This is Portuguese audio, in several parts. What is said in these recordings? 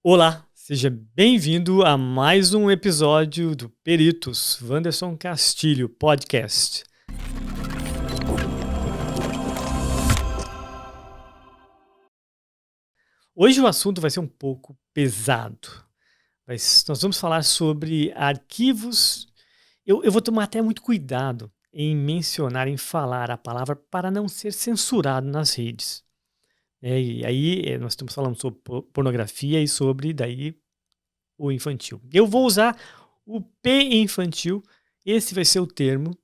Olá, seja bem-vindo a mais um episódio do Peritos Wanderson Castilho Podcast. Hoje o assunto vai ser um pouco pesado, mas nós vamos falar sobre arquivos. Eu vou tomar até muito cuidado em mencionar, em falar a palavra para não ser censurado nas redes. E aí nós estamos falando sobre pornografia e sobre daí o infantil. Eu vou usar o P infantil, esse vai ser o termo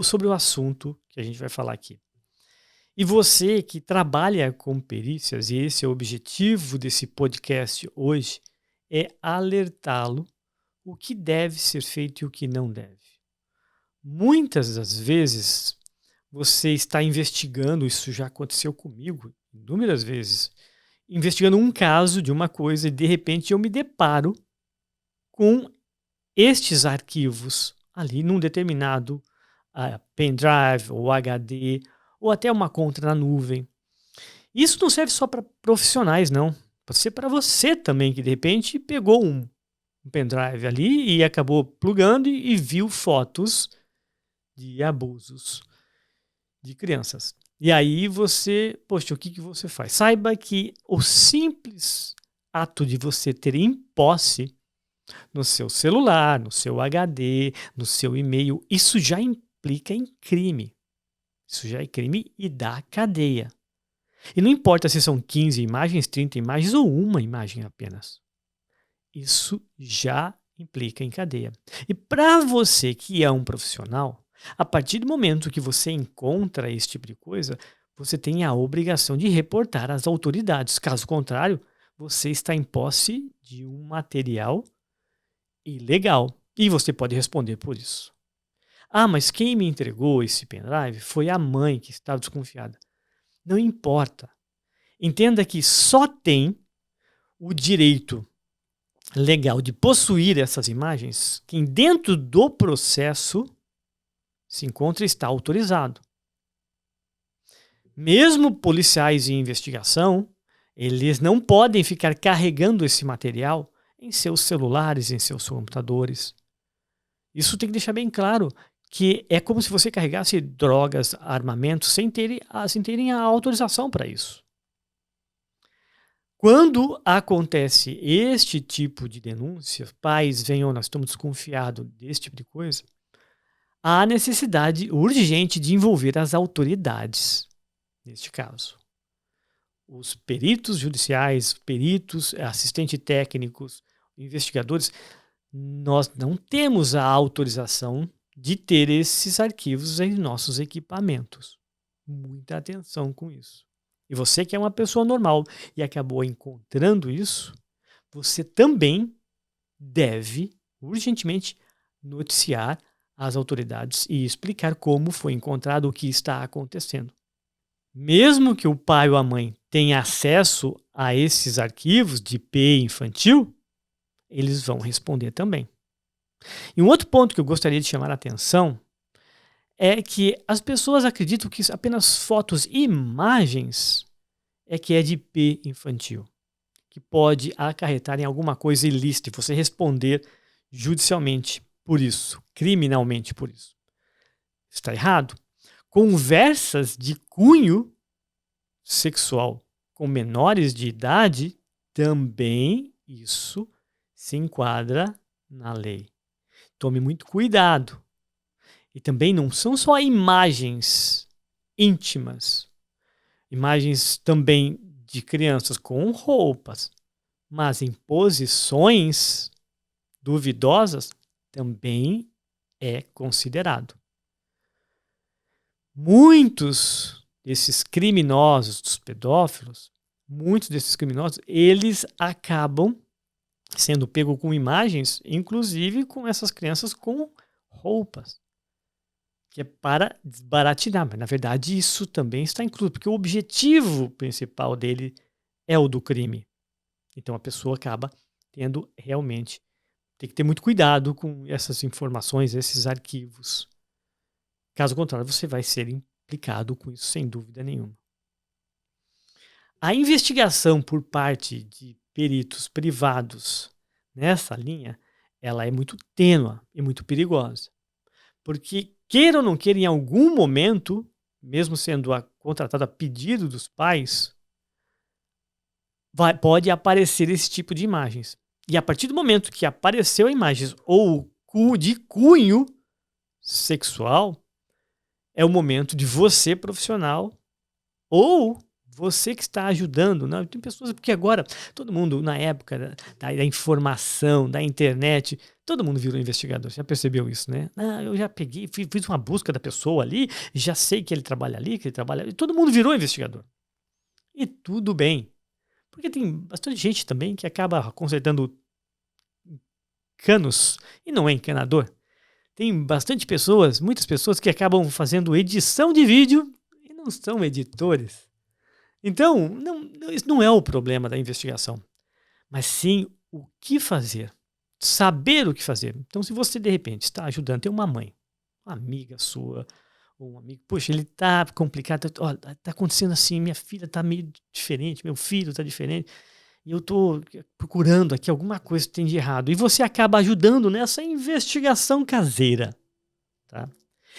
sobre o assunto que a gente vai falar aqui. E você que trabalha com perícias, e esse é o objetivo desse podcast hoje, é alertá-lo o que deve ser feito e o que não deve. Muitas das vezes você está investigando, isso já aconteceu comigo inúmeras vezes, investigando um caso de uma coisa e de repente eu me deparo com estes arquivos ali num determinado pendrive ou HD ou até uma conta na nuvem. Isso não serve só para profissionais, não. Pode ser para você também, que de repente pegou um pendrive ali e acabou plugando e viu fotos de abusos de crianças. E aí você, poxa, o que você faz? Saiba que o simples ato de você ter em posse no seu celular, no seu HD, no seu e-mail, isso já implica em crime. Isso já é crime e dá cadeia. E não importa se são 15 imagens, 30 imagens ou uma imagem apenas. Isso já implica em cadeia. E para você que é um profissional, a partir do momento que você encontra esse tipo de coisa, você tem a obrigação de reportar às autoridades. Caso contrário, você está em posse de um material ilegal e você pode responder por isso. Ah, mas quem me entregou esse pendrive foi a mãe que estava desconfiada. Não importa. Entenda que só tem o direito legal de possuir essas imagens quem dentro do processo se encontra e está autorizado. Mesmo policiais em investigação, eles não podem ficar carregando esse material em seus celulares, em seus computadores. Isso tem que deixar bem claro que é como se você carregasse drogas, armamentos, sem terem a autorização para isso. Quando acontece este tipo de denúncia, pais venham, nós estamos desconfiados desse tipo de coisa, há necessidade urgente de envolver as autoridades, neste caso. Os peritos judiciais, peritos, assistentes técnicos, investigadores, nós não temos a autorização de ter esses arquivos em nossos equipamentos. Muita atenção com isso. E você que é uma pessoa normal e acabou encontrando isso, você também deve urgentemente noticiar às autoridades e explicar como foi encontrado, o que está acontecendo. Mesmo que o pai ou a mãe tenha acesso a esses arquivos de IP infantil, eles vão responder também. E um outro ponto que eu gostaria de chamar a atenção é que as pessoas acreditam que apenas fotos e imagens é que é de IP infantil, que pode acarretar em alguma coisa ilícita e você responder judicialmente por isso, criminalmente por isso. Está errado. Conversas de cunho sexual com menores de idade, também isso se enquadra na lei. Tome muito cuidado. E também não são só imagens íntimas, imagens também de crianças com roupas, mas em posições duvidosas também é considerado. Muitos desses criminosos, dos pedófilos, eles acabam sendo pegos com imagens, inclusive com essas crianças com roupas, que é para desbaratinar, mas na verdade isso também está incluso, porque o objetivo principal dele é o do crime. Então a pessoa acaba tendo realmente, tem que ter muito cuidado com essas informações, esses arquivos. Caso contrário, você vai ser implicado com isso sem dúvida nenhuma. A investigação por parte de peritos privados nessa linha, ela é muito tênua e muito perigosa. Porque, queira ou não queira, em algum momento, mesmo sendo contratado a pedido dos pais, pode aparecer esse tipo de imagens. E a partir do momento que apareceu imagens ou de cunho sexual, é o momento de você, profissional, ou você que está ajudando, né? Tem pessoas, porque agora todo mundo, na época da informação, da internet, todo mundo virou investigador. Você já percebeu isso, né? Ah, eu já peguei, fiz uma busca da pessoa ali, já sei que ele trabalha ali, que ele trabalha ali. Todo mundo virou investigador. E tudo bem. Porque tem bastante gente também que acaba consertando canos e não é encanador. Tem bastante pessoas, muitas pessoas que acabam fazendo edição de vídeo e não são editores. Então, isso não é o problema da investigação, mas sim o que fazer, saber o que fazer. Então, se você de repente está ajudando, tem uma mãe, uma amiga sua, ou um amigo, poxa, ele está complicado, está acontecendo assim, minha filha está meio diferente, meu filho está diferente, e eu estou procurando aqui alguma coisa que tem de errado, e você acaba ajudando nessa investigação caseira, tá?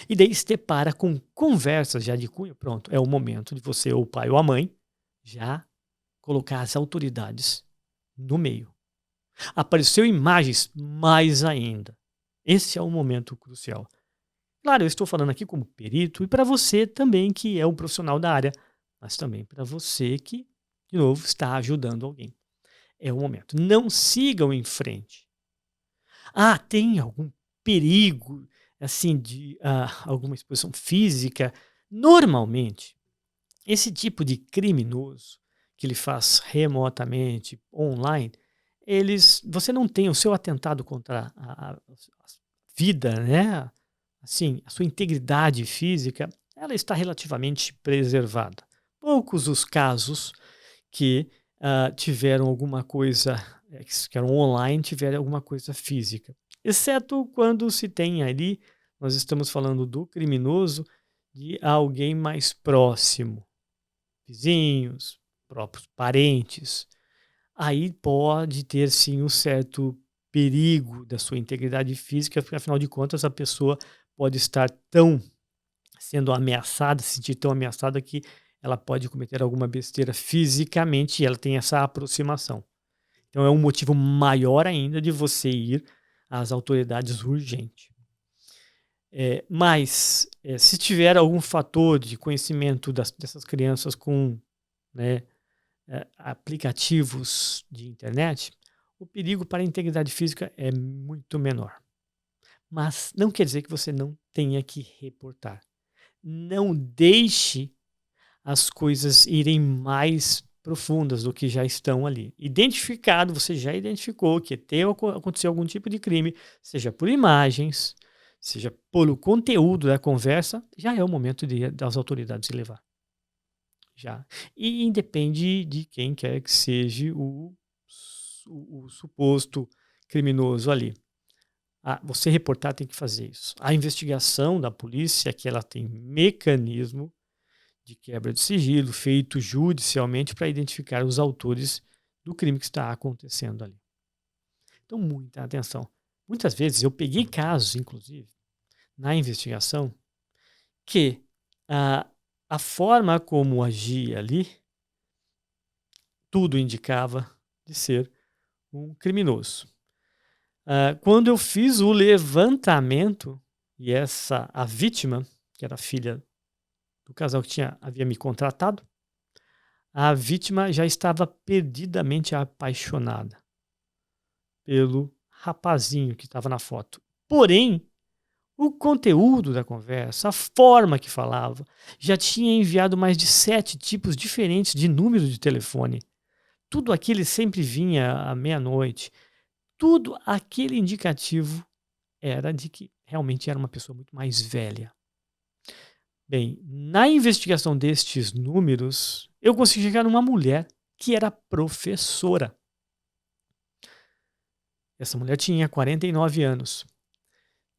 E daí se depara com conversas já de cunho, pronto, é o momento de você, ou o pai ou a mãe, já colocar as autoridades no meio. Apareceu imagens, mais ainda. Esse é o momento crucial. Claro, eu estou falando aqui como perito e para você também que é um profissional da área, mas também para você que, de novo, está ajudando alguém. É o momento. Não sigam em frente. Ah, tem algum perigo, assim, de alguma exposição física? Normalmente, esse tipo de criminoso que ele faz remotamente, online, você não tem o seu atentado contra a vida, né? Assim, a sua integridade física, ela está relativamente preservada. Poucos os casos que tiveram alguma coisa, que eram online, tiveram alguma coisa física. Exceto quando se tem ali, nós estamos falando do criminoso, de alguém mais próximo, vizinhos, próprios parentes. Aí pode ter sim um certo perigo da sua integridade física, porque afinal de contas a pessoa pode estar sendo ameaçada, se sentir tão ameaçada que ela pode cometer alguma besteira fisicamente e ela tem essa aproximação. Então é um motivo maior ainda de você ir às autoridades urgente. Mas se tiver algum fator de conhecimento dessas crianças com, né, aplicativos de internet, o perigo para a integridade física é muito menor. Mas não quer dizer que você não tenha que reportar. Não deixe as coisas irem mais profundas do que já estão ali. Identificado, você já identificou que aconteceu algum tipo de crime, seja por imagens, seja pelo conteúdo da conversa, já é o momento das autoridades se levar. Já. E independe de quem quer que seja o suposto criminoso ali. Você reportar tem que fazer isso. A investigação da polícia é que ela tem mecanismo de quebra de sigilo feito judicialmente para identificar os autores do crime que está acontecendo ali. Então, muita atenção. Muitas vezes eu peguei casos, inclusive, na investigação, que a forma como agia ali, tudo indicava de ser um criminoso. Quando eu fiz o levantamento, e a vítima, que era a filha do casal que havia me contratado, a vítima já estava perdidamente apaixonada pelo rapazinho que estava na foto. Porém, o conteúdo da conversa, a forma que falava, já tinha enviado mais de 7 tipos diferentes de números de telefone. Tudo aquilo sempre vinha à meia-noite. Tudo aquele indicativo era de que realmente era uma pessoa muito mais velha. Bem, na investigação destes números, eu consegui chegar numa mulher que era professora. Essa mulher tinha 49 anos.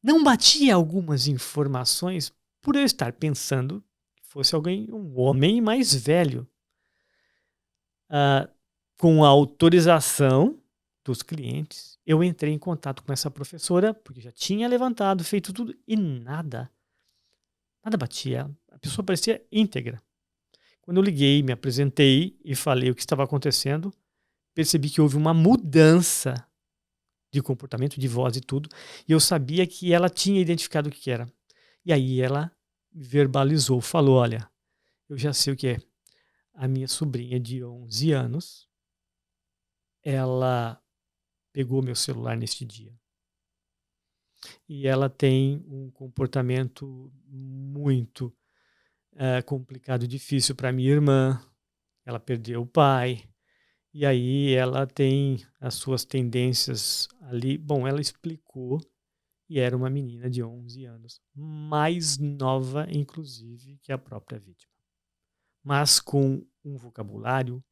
Não batia algumas informações por eu estar pensando que fosse um homem mais velho. Com a autorização dos clientes, eu entrei em contato com essa professora, porque já tinha levantado, feito tudo e nada batia. A pessoa parecia íntegra. Quando eu liguei, me apresentei e falei o que estava acontecendo, percebi que houve uma mudança de comportamento, de voz e tudo, e eu sabia que ela tinha identificado o que era. E aí ela verbalizou, falou: "Olha, eu já sei o que é. A minha sobrinha de 11 anos, ela pegou meu celular neste dia. E ela tem um comportamento muito complicado e difícil para minha irmã. Ela perdeu o pai. E aí ela tem as suas tendências ali". Bom, ela explicou e era uma menina de 11 anos, mais nova, inclusive, que a própria vítima, mas com um vocabulário,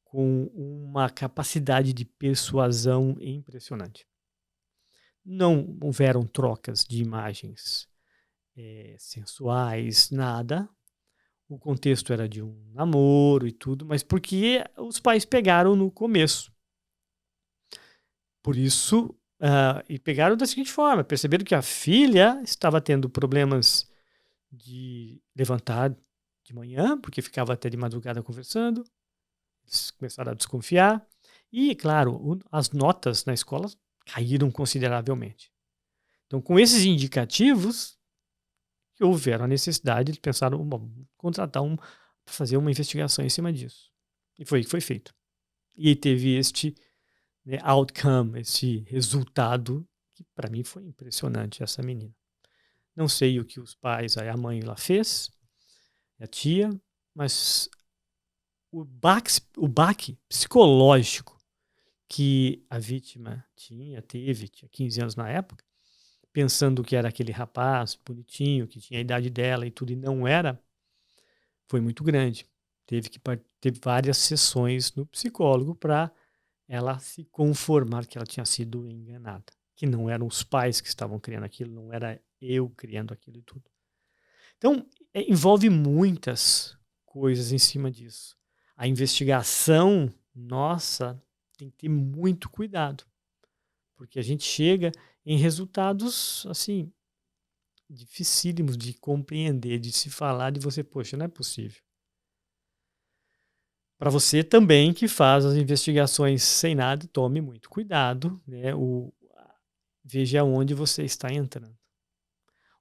com uma capacidade de persuasão impressionante. Não houveram trocas de imagens sensuais, nada. O contexto era de um namoro e tudo, mas porque os pais pegaram no começo. Por isso, e pegaram da seguinte forma: perceberam que a filha estava tendo problemas de levantar de manhã, porque ficava até de madrugada conversando, eles começaram a desconfiar, e, claro, as notas na escola caíram consideravelmente. Então, com esses indicativos, que houveram a necessidade, eles pensaram: "Bom, contratar fazer uma investigação em cima disso". E foi o que foi feito. E teve este, né, outcome, esse resultado, que para mim foi impressionante, essa menina. Não sei o que os pais, a mãe lá fez, a tia, mas o baque psicológico que a vítima tinha 15 anos na época, pensando que era aquele rapaz bonitinho, que tinha a idade dela e tudo, e não era, foi muito grande. Teve várias sessões no psicólogo para ela se conformar que ela tinha sido enganada, que não eram os pais que estavam criando aquilo, não era eu criando aquilo e tudo. Então, envolve muitas coisas em cima disso. A investigação, nossa, tem que ter muito cuidado, porque a gente chega em resultados, assim, dificílimos de compreender, de se falar, de você, poxa, não é possível. Para você também que faz as investigações sem nada, tome muito cuidado, né? Veja onde você está entrando.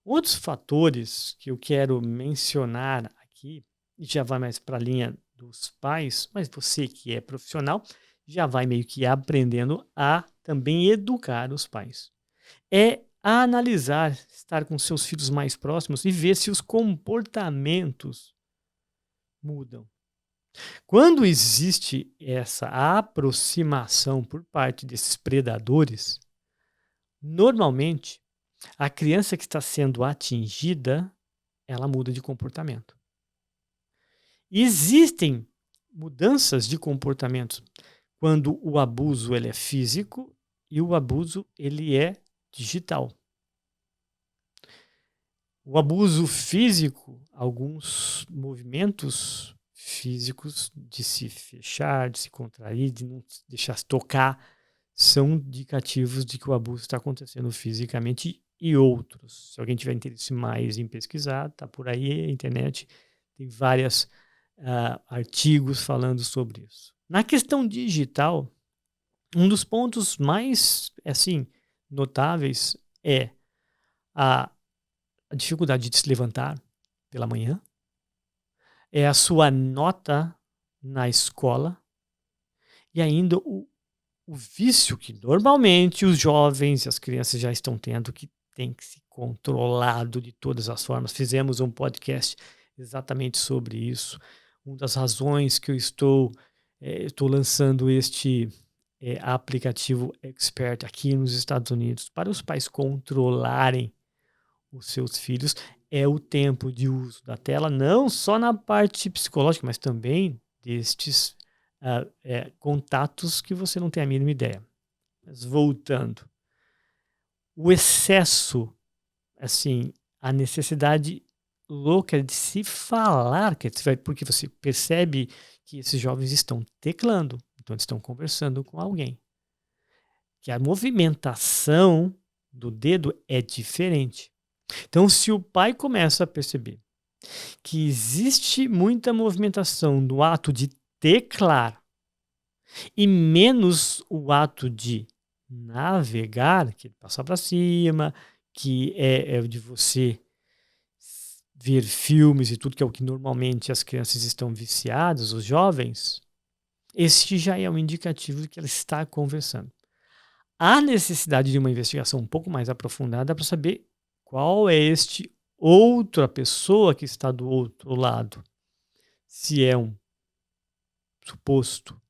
Outros fatores que eu quero mencionar aqui, e já vai mais para a linha dos pais, mas você que é profissional já vai meio que aprendendo a também educar os pais. É analisar, estar com seus filhos mais próximos e ver se os comportamentos mudam. Quando existe essa aproximação por parte desses predadores, normalmente a criança que está sendo atingida, ela muda de comportamento. Existem mudanças de comportamento quando o abuso ele é físico e o abuso ele é digital. O abuso físico, alguns movimentos físicos de se fechar, de se contrair, de não deixar se tocar, são indicativos de que o abuso está acontecendo fisicamente, e outros. Se alguém tiver interesse mais em pesquisar, tá por aí, a internet tem vários artigos falando sobre isso. Na questão digital, um dos pontos mais, assim, notáveis é a dificuldade de se levantar pela manhã, é a sua nota na escola e ainda o vício que normalmente os jovens e as crianças já estão tendo, que tem que ser controlado de todas as formas. Fizemos um podcast exatamente sobre isso. Uma das razões que eu estou lançando este aplicativo Expert aqui nos Estados Unidos para os pais controlarem os seus filhos é o tempo de uso da tela, não só na parte psicológica, mas também destes contatos que você não tem a mínima ideia. Mas voltando, o excesso, assim, a necessidade louca de se falar, porque você percebe que esses jovens estão teclando. Então, eles estão conversando com alguém. Que a movimentação do dedo é diferente. Então, se o pai começa a perceber que existe muita movimentação no ato de teclar e menos o ato de navegar, que é passar para cima, que é o de você ver filmes e tudo, que é o que normalmente as crianças estão viciadas, os jovens, esse já é um indicativo de que ela está conversando. Há necessidade de uma investigação um pouco mais aprofundada para saber qual é este outra pessoa que está do outro lado. Se é um suposto,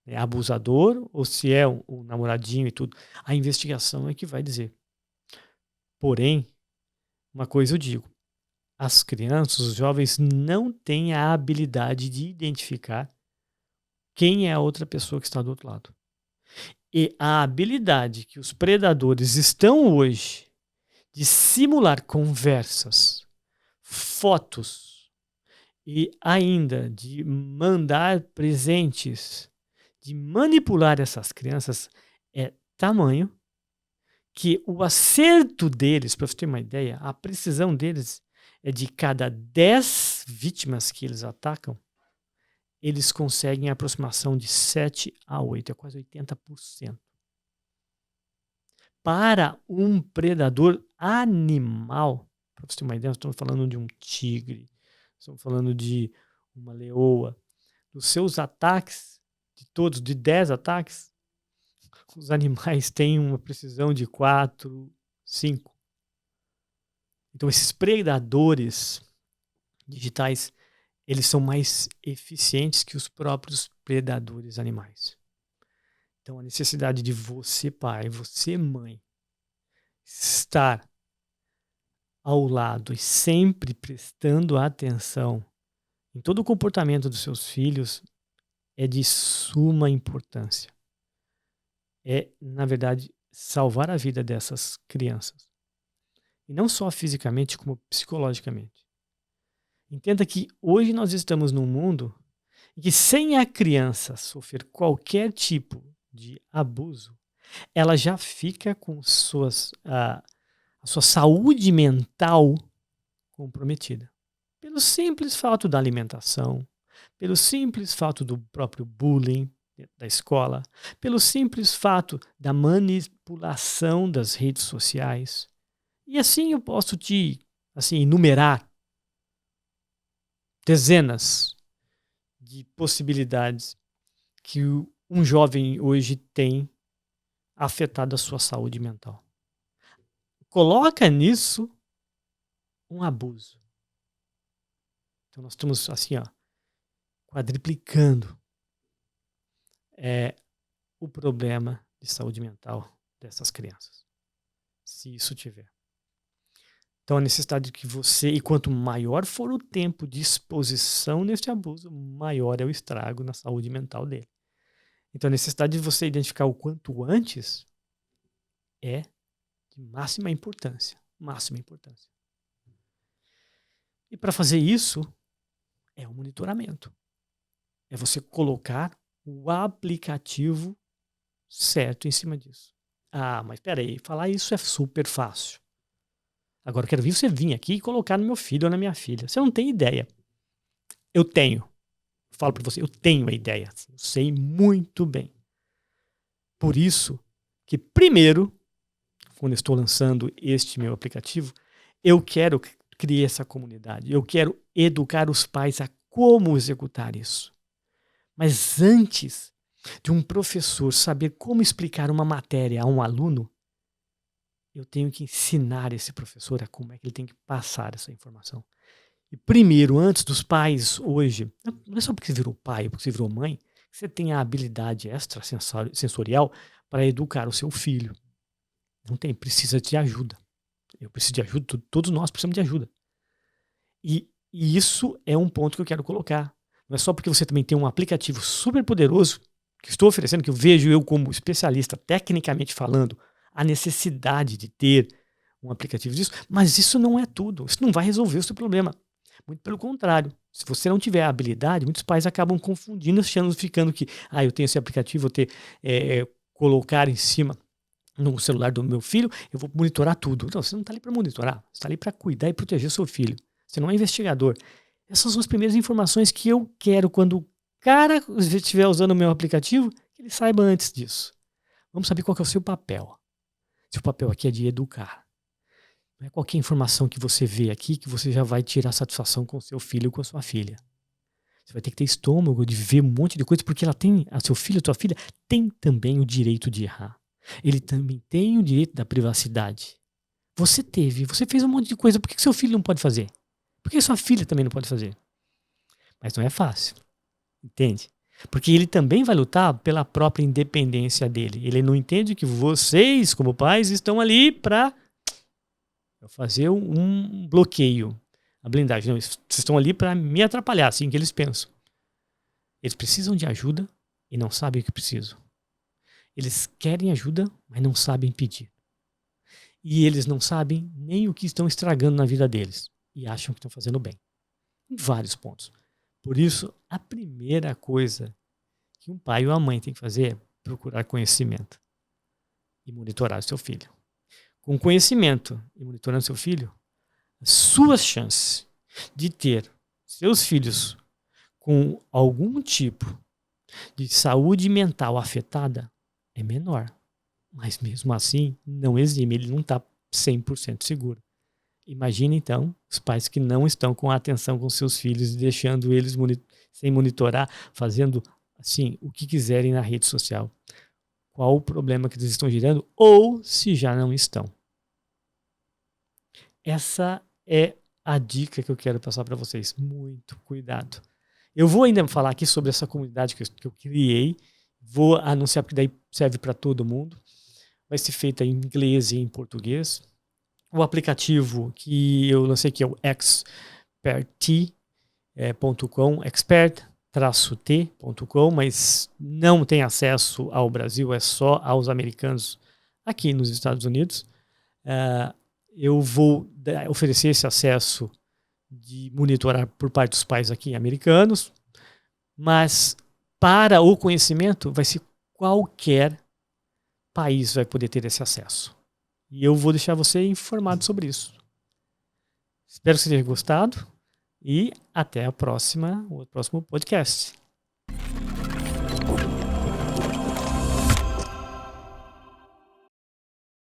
né, abusador ou se é um namoradinho e tudo. A investigação é que vai dizer. Porém, uma coisa eu digo, as crianças, os jovens não têm a habilidade de identificar quem é a outra pessoa que está do outro lado. E a habilidade que os predadores estão hoje de simular conversas, fotos e ainda de mandar presentes, de manipular essas crianças é tamanho que o acerto deles, para você ter uma ideia, a precisão deles é de cada 10 vítimas que eles atacam, eles conseguem a aproximação de 7 a 8, é quase 80%. Para um predador animal, para você ter uma ideia, nós estamos falando de um tigre, estamos falando de uma leoa. Os seus ataques, de todos, de 10 ataques, os animais têm uma precisão de 4, 5. Então, esses predadores digitais, eles são mais eficientes que os próprios predadores animais. Então, a necessidade de você, pai, você, mãe, estar ao lado e sempre prestando atenção em todo o comportamento dos seus filhos é de suma importância. É, na verdade, salvar a vida dessas crianças. E não só fisicamente, como psicologicamente. Entenda que hoje nós estamos num mundo em que, sem a criança sofrer qualquer tipo de abuso, ela já fica com a sua saúde mental comprometida. Pelo simples fato da alimentação, pelo simples fato do próprio bullying da escola, pelo simples fato da manipulação das redes sociais. E assim eu posso te enumerar dezenas de possibilidades que um jovem hoje tem afetado a sua saúde mental. Coloca nisso um abuso. Então nós estamos quadriplicando o problema de saúde mental dessas crianças, se isso tiver. Então a necessidade de que você, e quanto maior for o tempo de exposição neste abuso, maior é o estrago na saúde mental dele. Então a necessidade de você identificar o quanto antes é de máxima importância. Máxima importância. E para fazer isso, é o monitoramento. É você colocar o aplicativo certo em cima disso. Ah, mas peraí, falar isso é super fácil. Agora eu quero ver você vir aqui e colocar no meu filho ou na minha filha. Você não tem ideia. Eu tenho. Falo para você, eu tenho a ideia. Eu sei muito bem. Por isso que primeiro, quando eu estou lançando este meu aplicativo, eu quero criar essa comunidade. Eu quero educar os pais a como executar isso. Mas antes de um professor saber como explicar uma matéria a um aluno, eu tenho que ensinar esse professor a como é que ele tem que passar essa informação. E primeiro, antes dos pais hoje, não é só porque você virou pai, porque você virou mãe, que você tem a habilidade extrasensorial para educar o seu filho. Não tem, precisa de ajuda. Eu preciso de ajuda, todos nós precisamos de ajuda. E isso é um ponto que eu quero colocar. Não é só porque você também tem um aplicativo super poderoso que estou oferecendo, que eu vejo eu como especialista, tecnicamente falando, a necessidade de ter um aplicativo disso, mas isso não é tudo. Isso não vai resolver o seu problema. Muito pelo contrário. Se você não tiver a habilidade, muitos pais acabam confundindo, ficando que, eu tenho esse aplicativo, vou ter, colocar em cima no celular do meu filho, eu vou monitorar tudo. Não, você não está ali para monitorar, você está ali para cuidar e proteger seu filho. Você não é investigador. Essas são as primeiras informações que eu quero quando o cara estiver usando o meu aplicativo, que ele saiba antes disso. Vamos saber qual que é o seu papel. Seu papel aqui é de educar. Não é qualquer informação que você vê aqui que você já vai tirar satisfação com seu filho ou com a sua filha. Você vai ter que ter estômago de ver um monte de coisa, porque seu filho, tua filha, tem também o direito de errar. Ele também tem o direito da privacidade. Você fez um monte de coisa, por que seu filho não pode fazer? Por que sua filha também não pode fazer? Mas não é fácil, entende? Porque ele também vai lutar pela própria independência dele. Ele não entende que vocês, como pais, estão ali para fazer um bloqueio, a blindagem. Não, vocês estão ali para me atrapalhar, assim que eles pensam. Eles precisam de ajuda e não sabem o que precisam. Eles querem ajuda, mas não sabem pedir. E eles não sabem nem o que estão estragando na vida deles. E acham que estão fazendo bem. Em vários pontos. Por isso, a primeira coisa que um pai ou uma mãe tem que fazer é procurar conhecimento e monitorar o seu filho. Com conhecimento e monitorando seu filho, as suas chances de ter seus filhos com algum tipo de saúde mental afetada é menor. Mas mesmo assim, não exime, ele não está 100% seguro. Imagine então os pais que não estão com atenção com seus filhos, deixando eles sem monitorar, fazendo assim o que quiserem na rede social. Qual o problema que eles estão gerando ou se já não estão. Essa é a dica que eu quero passar para vocês. Muito cuidado. Eu vou ainda falar aqui sobre essa comunidade que eu criei. Vou anunciar porque daí serve para todo mundo. Vai ser feita em inglês e em português. O aplicativo que eu lancei aqui é o expert.t.com, expert-t.com, mas não tem acesso ao Brasil, é só aos americanos aqui nos Estados Unidos. Eu vou oferecer esse acesso de monitorar por parte dos pais aqui americanos, mas para o conhecimento vai ser qualquer país vai poder ter esse acesso. E eu vou deixar você informado sobre isso. Espero que você tenha gostado e até o próximo podcast.